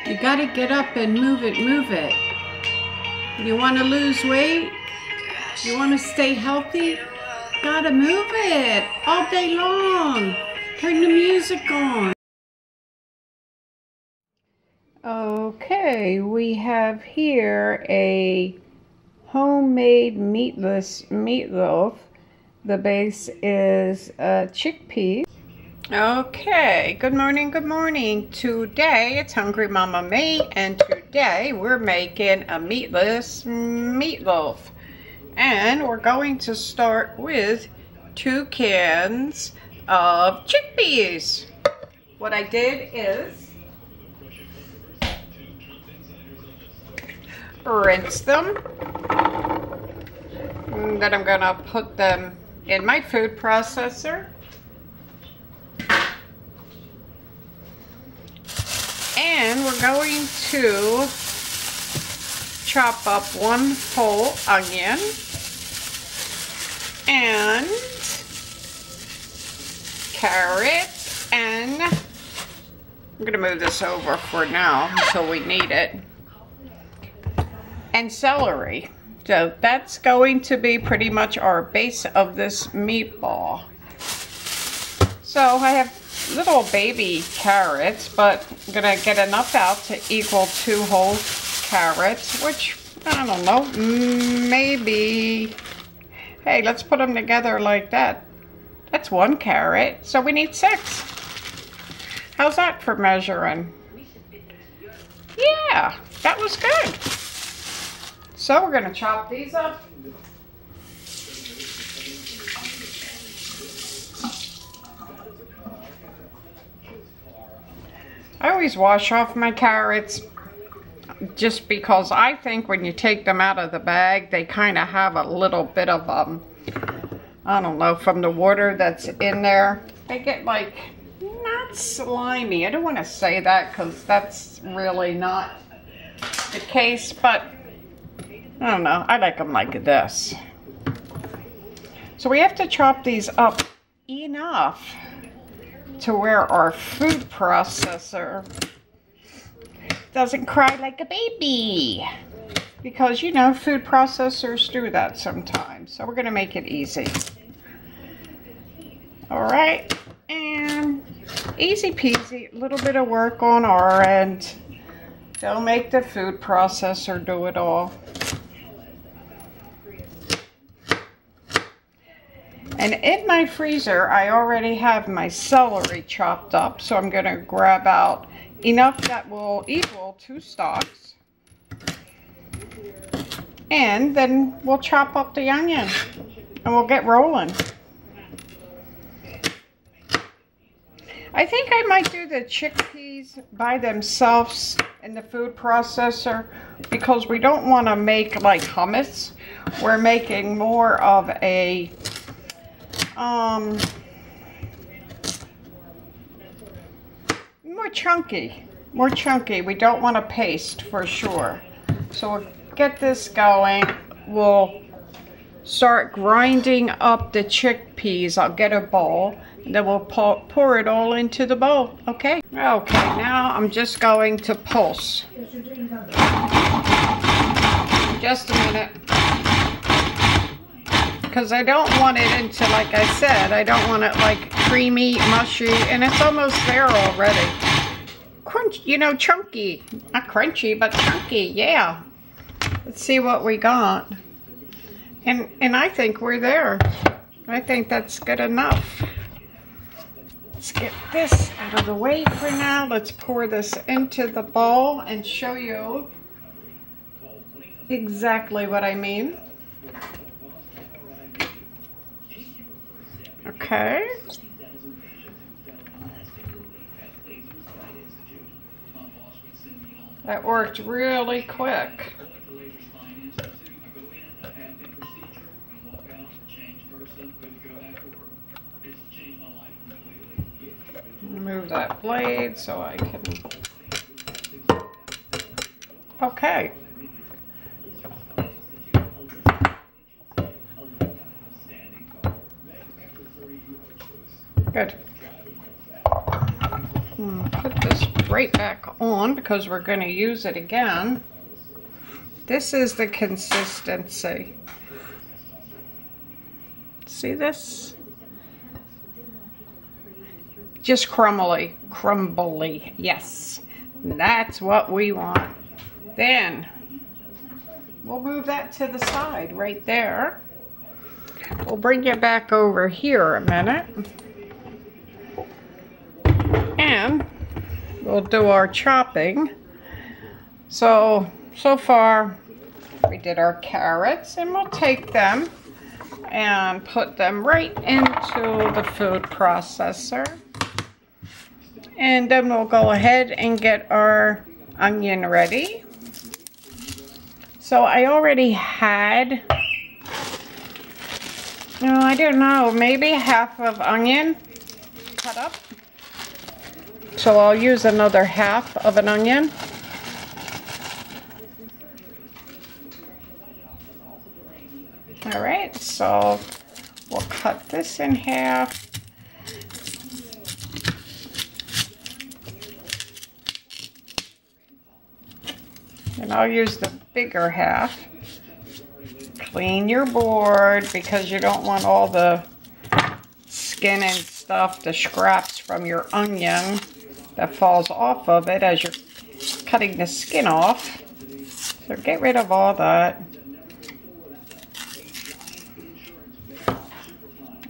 You gotta get up and move it, move it. You wanna lose weight? You wanna stay healthy? Gotta move it all day long. Turn the music on. Okay, we have here a homemade meatless meatloaf. The base is chickpeas. Okay, good morning, good morning. Today it's Hungry Mama May, and today we're making a meatless meatloaf. And we're going to start with 2 cans of chickpeas. What I did is rinse them. And then I'm gonna put them in my food processor. And we're going to chop up 1 whole onion and carrots, and I'm going to move this over for now until we need it, and celery. So that's going to be pretty much our base of this meatball. So I have little baby carrots, but I'm gonna get enough out to equal 2 whole carrots, which I don't know, maybe, hey, let's put them together like that. That's 1 carrot, so we need 6. How's that for measuring? Yeah, that was good. So we're gonna chop these up. I always wash off my carrots just because I think when you take them out of the bag, they kind of have a little bit of, I don't know, from the water that's in there. They get like, not slimy. I don't want to say that because that's really not the case, but I don't know. I like them like this. So we have to chop these up enough to where our food processor doesn't cry like a baby, because you know food processors do that sometimes. So we're gonna make it easy. All right, and easy peasy, a little bit of work on our end. Don't make the food processor do it all. And in my freezer, I already have my celery chopped up, so I'm going to grab out enough that will equal 2 stalks. And then we'll chop up the onion, and we'll get rolling. I think I might do the chickpeas by themselves in the food processor, because we don't want to make like hummus. We're making more of a more chunky. We don't want a paste for sure. So we'll get this going. We'll start grinding up the chickpeas. I'll get a bowl, and then we'll pour it all into the bowl. Okay, now I'm just going to pulse. Just a minute. Because I don't want it into, like I said, I don't want it like creamy, mushy, and it's almost there already. Crunch, you know, chunky. Not crunchy, but chunky, yeah. Let's see what we got. And I think we're there. I think that's good enough. Let's get this out of the way for now. Let's pour this into the bowl and show you exactly what I mean. Okay. That worked really quick. Move that blade so I can. Okay. Good. Put this right back on because we're going to use it again. This is the consistency. See this? Just crumbly, yes. That's what we want. Then we'll move that to the side right there. We'll bring it back over here a minute. And we'll do our chopping. So far we did our carrots, and we'll take them and put them right into the food processor. And then we'll go ahead and get our onion ready. So I already had, I don't know, maybe half of onion cut up. So I'll use another half of an onion. All right, so we'll cut this in half. And I'll use the bigger half. Clean your board because you don't want all the skin and stuff, the scraps from your onion that falls off of it as you're cutting the skin off. So get rid of all that.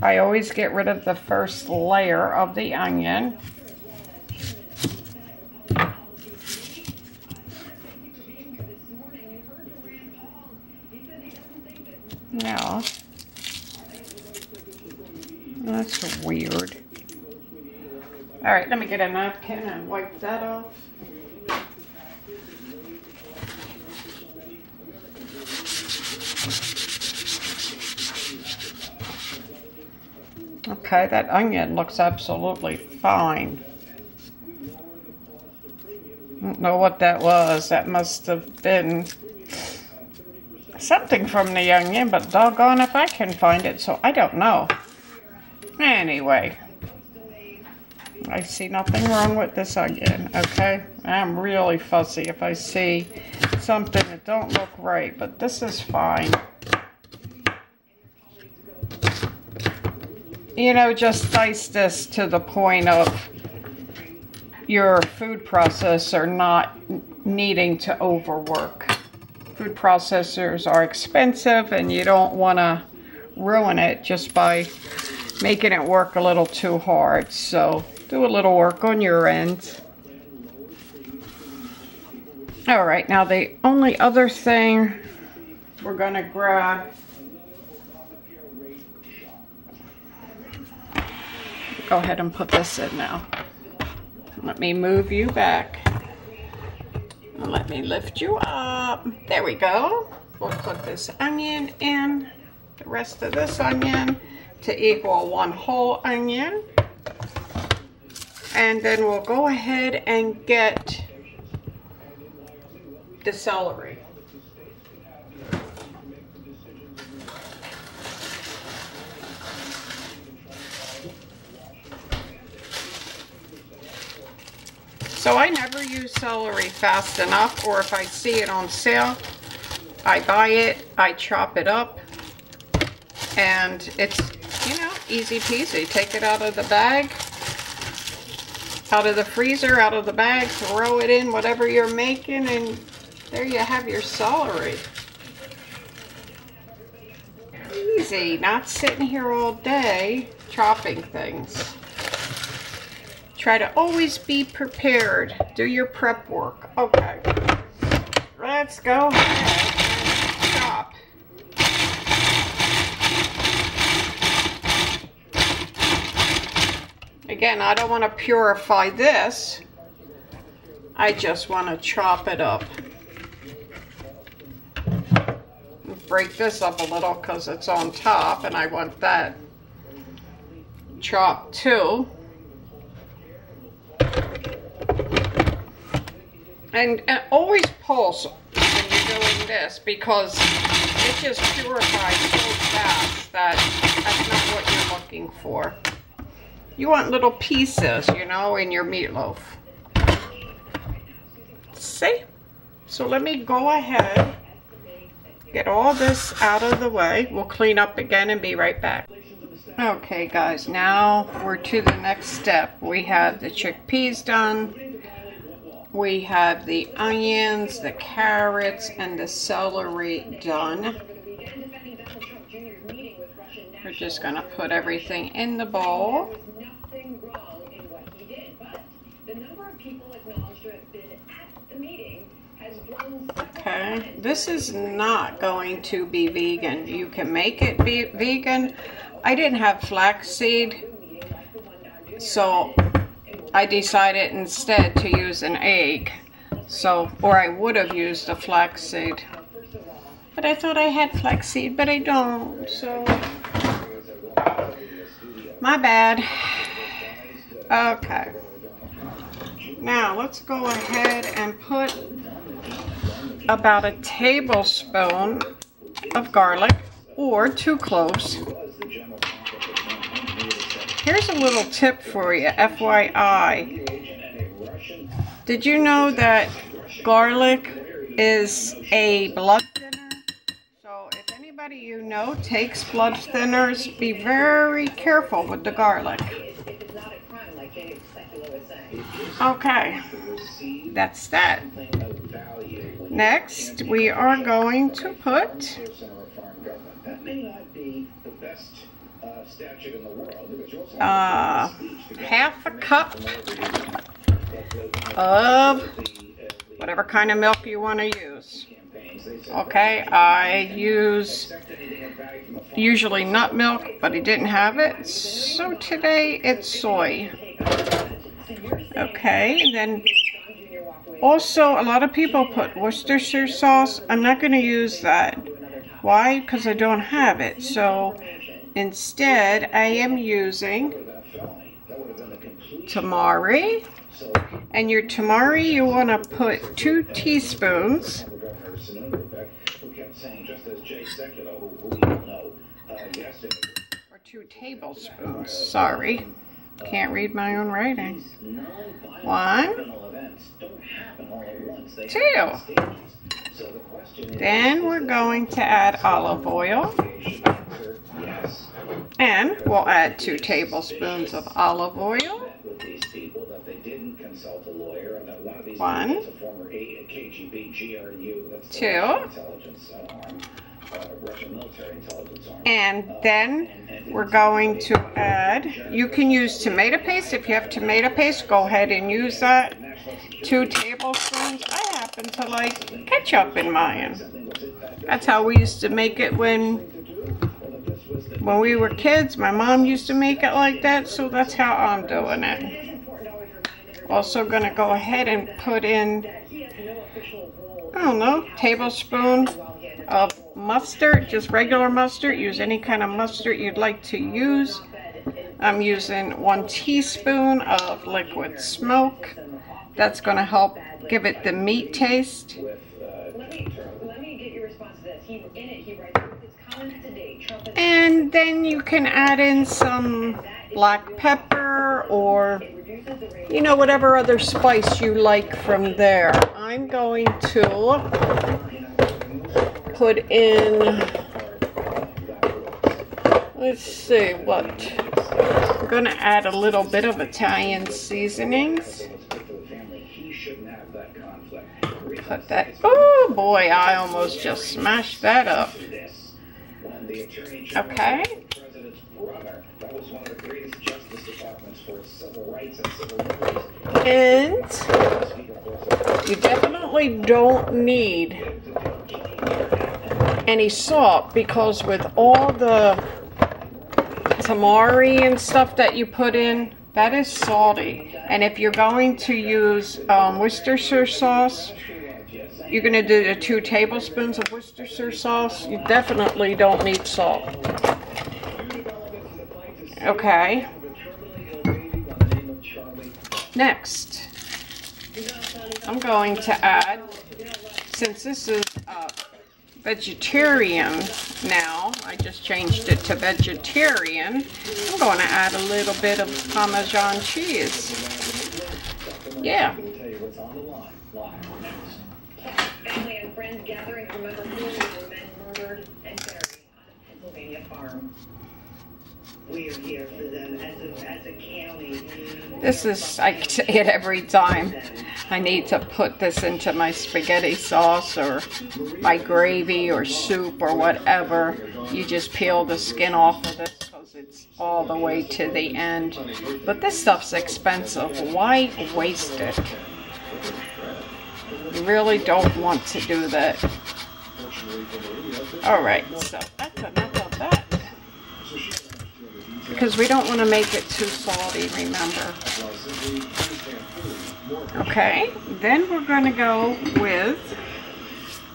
I always get rid of the first layer of the onion. Now, that's weird. All right, let me get a napkin and wipe that off. Okay, that onion looks absolutely fine. I don't know what that was. That must have been something from the onion, but doggone if I can find it, so I don't know. Anyway, I see nothing wrong with this onion, okay? I'm really fussy if I see something that don't look right, but this is fine. You know, just dice this to the point of your food processor not needing to overwork. Food processors are expensive and you don't want to ruin it just by making it work a little too hard. So do a little work on your end. All right, now the only other thing we're going to grab, go ahead and put this in now. Let me move you back. And let me lift you up. There we go. We'll put this onion in, the rest of this onion to equal one whole onion. And then we'll go ahead and get the celery. So I never use celery fast enough, or if I see it on sale, I buy it, I chop it up, and it's, you know, easy peasy. Take it out of the bag, out of the freezer, out of the bag, throw it in whatever you're making, and there you have your celery. Easy, not sitting here all day chopping things. Try to always be prepared. Do your prep work. Okay. Let's go ahead and chop. Again, I don't want to purify this. I just want to chop it up. Break this up a little because it's on top and I want that chopped too. And always pulse when you're doing this because it just purifies so fast that that's not what you're looking for. You want little pieces, you know, in your meatloaf. See? So let me go ahead, get all this out of the way. We'll clean up again and be right back. Okay guys, now we're to the next step. We have the chickpeas done. We have the onions, the carrots, and the celery done. We're just going to put everything in the bowl. Okay, this is not going to be vegan. You can make it be vegan. I didn't have flaxseed, so I decided instead to use an egg. So, or I would have used a flaxseed. But I thought I had flaxseed, but I don't, so my bad. Okay. Now let's go ahead and put about a tablespoon of garlic or 2 cloves. Here's a little tip for you, FYI. Did you know that garlic is a blood thinner? So if anybody you know takes blood thinners, be very careful with the garlic. Okay, that's that. Next, we are going to put half a cup of whatever kind of milk you want to use. Okay, I use usually nut milk, but I didn't have it, so today it's soy. Okay, and then also a lot of people put Worcestershire sauce. I'm not going to use that. Why? Because I don't have it. So instead I am using tamari. And your tamari, you want to put 2 teaspoons. Or 2 tablespoons. Sorry. Can't read my own writing. 1, 2. Then we're going to add olive oil. And we'll add 2 tablespoons of olive oil. 1, 2. And then we're going to add, you can use tomato paste. If you have tomato paste, go ahead and use that. 2 tablespoons. I happen to like ketchup in mine. That's how we used to make it when we were kids. My mom used to make it like that, so that's how I'm doing it. Also going to go ahead and put in, I don't know, tablespoon of mustard, just regular mustard. Use any kind of mustard you'd like to use. I'm using 1 teaspoon of liquid smoke. That's going to help give it the meat taste. And then you can add in some black pepper or, you know, whatever other spice you like from there. I'm going to put in, let's see what, I'm going to add a little bit of Italian seasonings. Put that, oh boy, I almost just smashed that up. Okay. And you definitely don't need any salt, because with all the tamari and stuff that you put in, that is salty. And if you're going to use Worcestershire sauce, you're going to do the 2 tablespoons of Worcestershire sauce. You definitely don't need salt. Okay. Next, I'm going to add, since this is vegetarian now, I just changed it to vegetarian, I'm going to add a little bit of Parmesan cheese. Yeah. gathering from under 4 young men murdered and buried on a Pennsylvania farm. We are here for them as a county. This is, I say it every time. I need to put this into my spaghetti sauce or my gravy or soup or whatever. You just peel the skin off of this because it's all the way to the end. But this stuff's expensive. Why waste it? You really don't want to do that. Alright, so that's enough of that. Because we don't want to make it too salty, remember. Okay, then we're going to go with,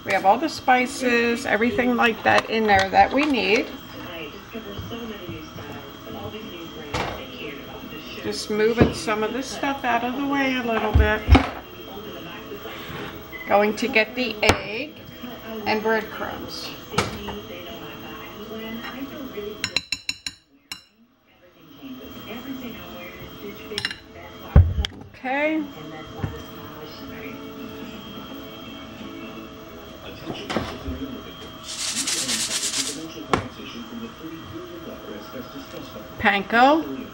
we have all the spices, everything like that in there that we need. Just moving some of this stuff out of the way a little bit. Going to get the egg and breadcrumbs. Okay. Panko.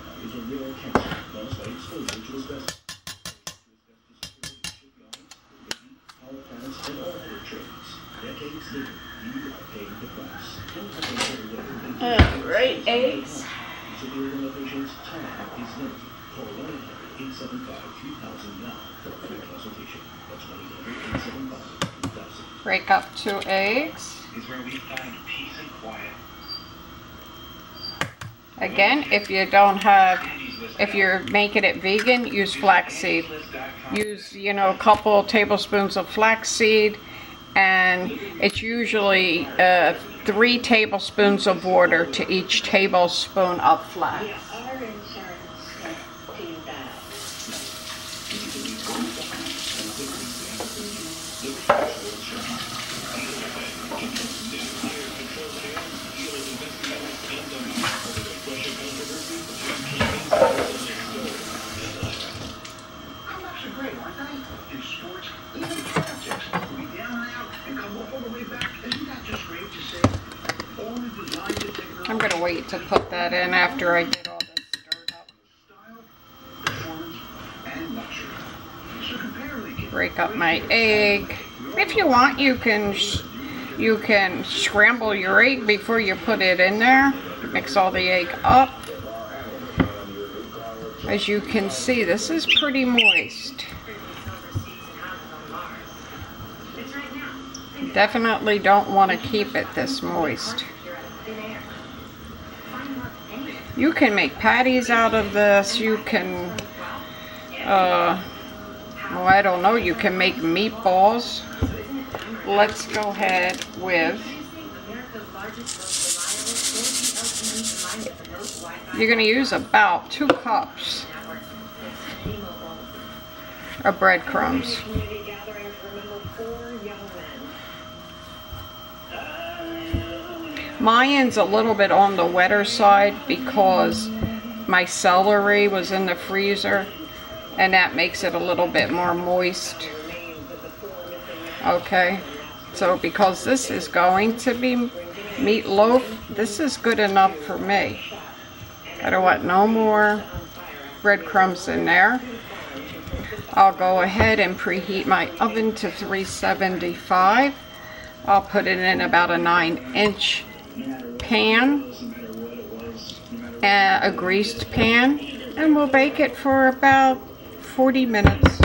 Alright, eggs. Break up 2 eggs. Again, if you don't have, if you're making it vegan, use flaxseed. Use, you know, a couple tablespoons of flaxseed, and it's usually 3 tablespoons of water to each tablespoon of flax. I'm going to wait to put that in after I get all this stirred up. Break up my egg. If you want, you can scramble your egg before you put it in there. Mix all the egg up. As you can see, this is pretty moist. Definitely don't want to keep it this moist. You can make patties out of this. You can, well, I don't know, you can make meatballs. Let's go ahead with, you're going to use about 2 cups of breadcrumbs. Mine's a little bit on the wetter side because my celery was in the freezer, and that makes it a little bit more moist. Okay, so because this is going to be meatloaf, this is good enough for me. I don't want no more breadcrumbs in there. I'll go ahead and preheat my oven to 375. I'll put it in about a 9-inch pan, a greased pan, and we'll bake it for about 40 minutes.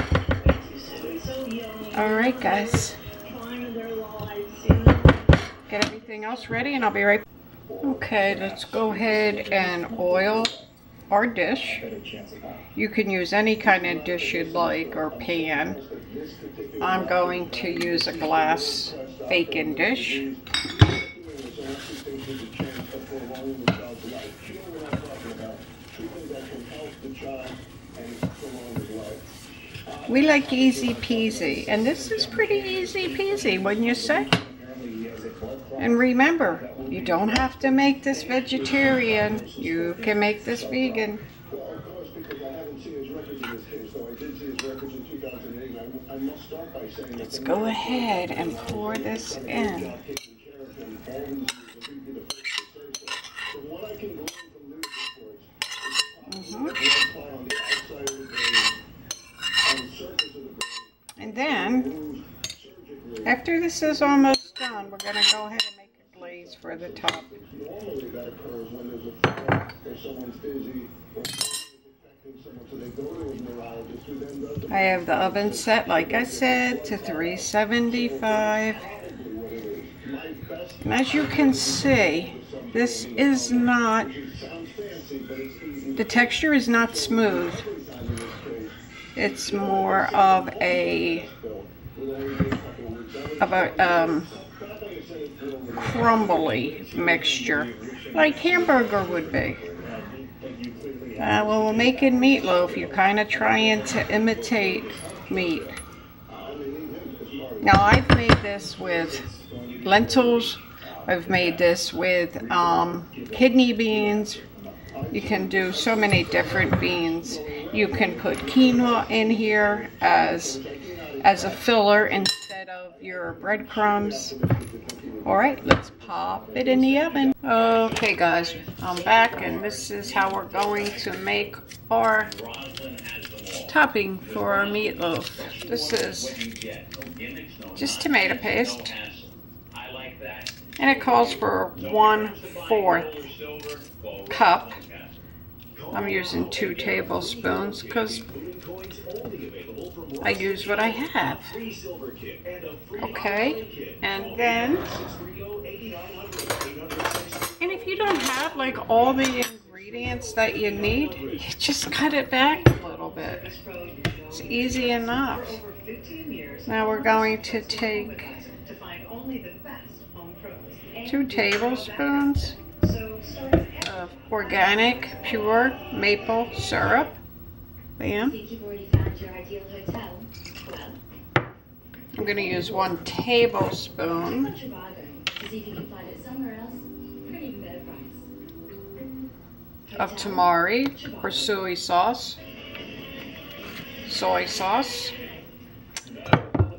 Alright guys, get everything else ready and I'll be right back. Okay, let's go ahead and oil our dish. You can use any kind of dish you'd like or pan. I'm going to use a glass baking dish. We like easy peasy, and this is pretty easy peasy, wouldn't you say? And remember, you don't have to make this vegetarian. You can make this vegan. haven't seen his records in this case, though I did see his records in 2008. I must start by saying let's go ahead and pour this in. And then, after this is almost done, we're going to go ahead and make a glaze for the top. Normally that occurs when there's a fall or someone's busy or so they go to a neurologist who then does. I have the oven set, like I said, to 375. And as you can see, this is not, the texture is not smooth. It's more of a crumbly mixture, like hamburger would be. When we're making meatloaf, you're kind of trying to imitate meat. Now, I've made this with lentils. I've made this with kidney beans. You can do so many different beans. You can put quinoa in here as a filler instead of your breadcrumbs. Alright, let's pop it in the oven. Okay guys, I'm back and this is how we're going to make our topping for our meatloaf. This is just tomato paste. And it calls for 1/4 cup. I'm using 2 tablespoons because I use what I have. Okay, and then, and if you don't have like all the ingredients that you need, you just cut it back a little bit. It's easy enough. Now we're going to take 2 tablespoons of organic pure maple syrup. Bam. I'm going to use 1 tablespoon of tamari or soy sauce,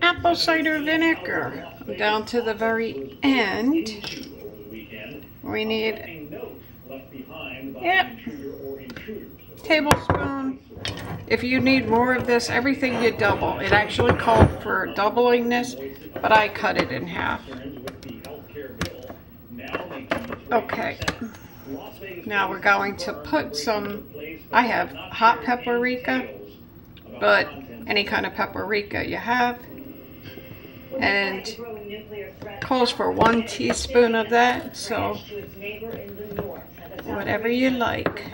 apple cider vinegar. Down to the very end, we need, tablespoon. If you need more of this, everything you double. It actually called for doubling this, but I cut it in half. Okay. Now we're going to put some, I have hot paprika, but any kind of paprika you have. And calls for 1 teaspoon of that, so whatever you like.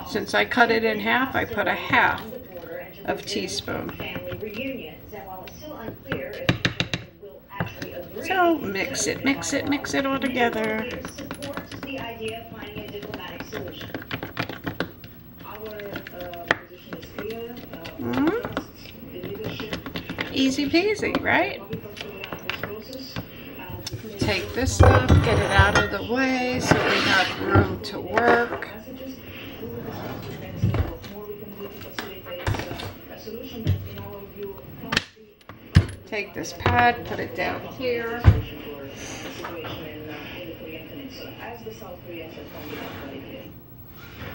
Since I cut it in half, I put 1/2 of teaspoon. So mix it all together. Easy peasy, right? Take this stuff, get it out of the way so we have room to work. Take this pad, put it down here.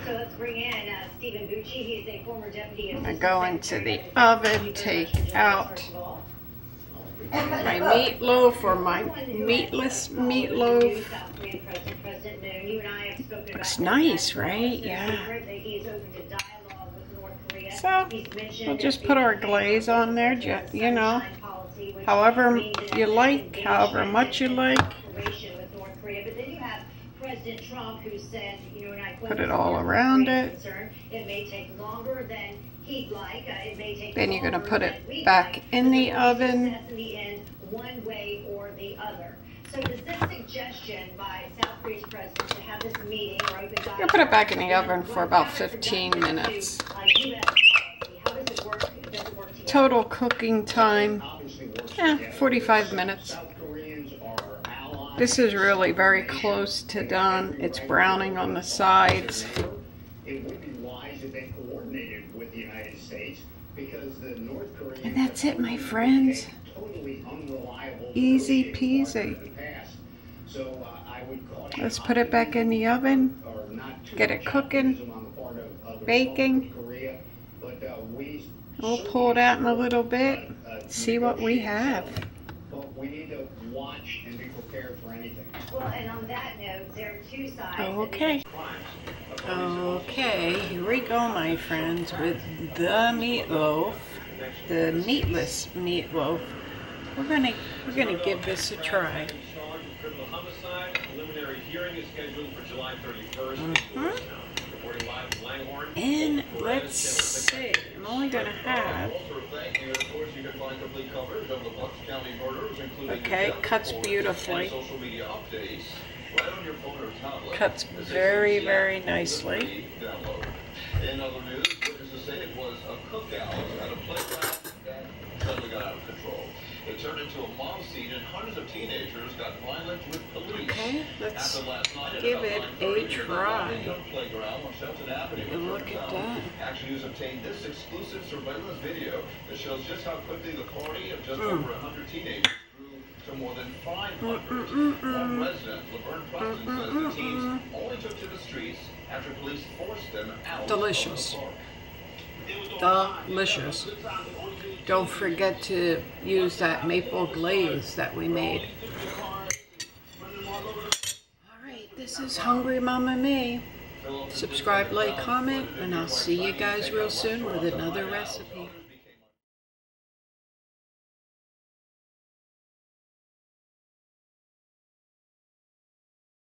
So let's bring in Stephen Bucci. He is a former deputy. I go into the oven, take out my meatloaf or my meatless meatloaf. Looks nice, right? Yeah. So we'll just put our glaze on there, you know, however you like, however much you like. Put it all around it. Then you're going to put it back in the oven. One way or the other. So does this suggestion by South Korea's president to have this meeting or open dialogue? You'll put it back in the oven for about 15 minutes. Total cooking time, 45 minutes. This is really very close to done. It's browning on the sides. It would be wise if they coordinated with the United States because the North Koreans. And that's it, my friends. Totally unreliable. Easy peasy. So I would caution. Let's put it back in the oven. Get it cooking, baking. We'll pull it out in a little bit. See what we have. But we need to watch and be prepared for anything. Well, and on that note, there are two sides. Okay. Okay, here we go, my friends, with the meatloaf, the meatless meatloaf. We're gonna give this a try. And let's see. I'm only gonna have. Okay, it cuts beautifully. Cuts very, very nicely. In other news, witnesses say it was a cookout at a playground that suddenly got out of control. It turned into a mob scene and hundreds of teenagers got violent with police. Okay, let's give it a try. Look at that. Action News obtained this exclusive surveillance video that shows just how quickly the party of just over 100 teenagers grew to more than 500. One resident, Laverne Preston, says the teens only took to the streets after police forced them out. Delicious. Delicious. Don't forget to use that maple glaze that we made. Alright, this is Hungry Mama Me. Subscribe, like, comment, and I'll see you guys real soon with another recipe.